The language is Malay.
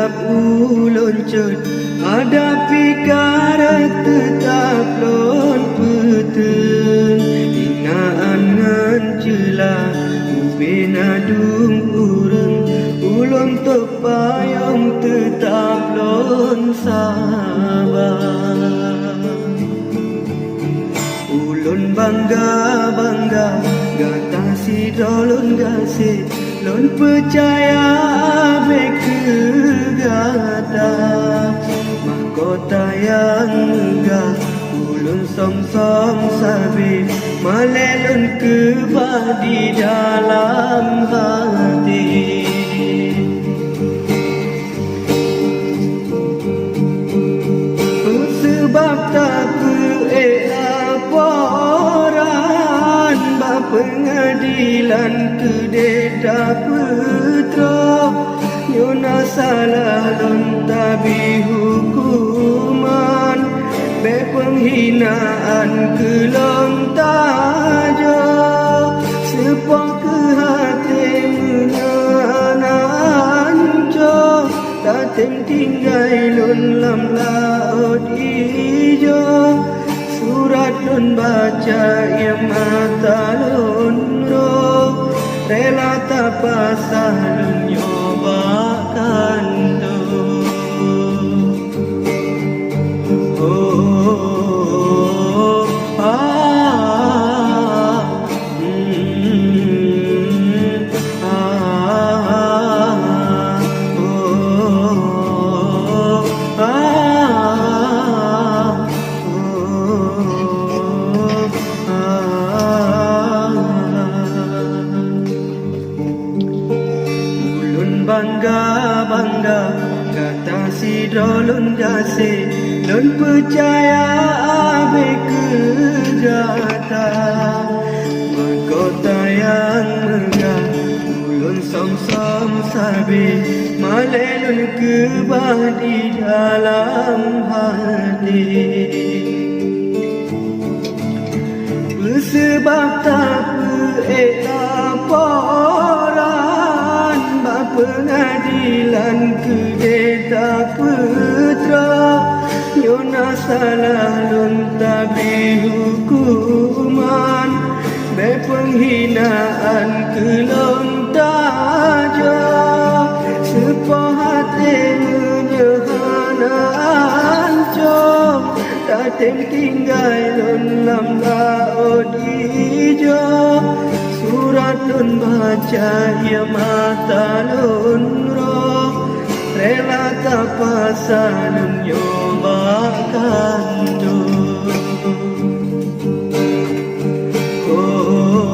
tetap ulun cut ada pikara tetap lon petun hinaan ngan cela ubin adung urang ulun tepayong tetap lon sabar ulun bangga gata si dolun gasih lon percaya beke gata mahkota yang megah ulun som-som sabi malelun kebah di dalam hati sebab tak laporan pengadilan kedeta putra nyona salah lon tabi hukuman be penghinaan kelon tajo sepong ke hati menananjo tatem tinggai lon lam laut ijo surat lun baca yang mata lun roh rela tak pasah lun nyobakan tu bangga kata si dolun gasih lun percaya beke gata mahkota yang megah ulun som-som sabi malelun kebah di dalam hati sebab tak laporan pengadilan kedeta putra nyona salah lun tabi hukuman be penghinaan kelon tajo sepoh hati menyehana ancom tatem tinggai lun lam laut ijo surat lun baca ya mata lun roh rela tak pasah lun nyobakan tu oh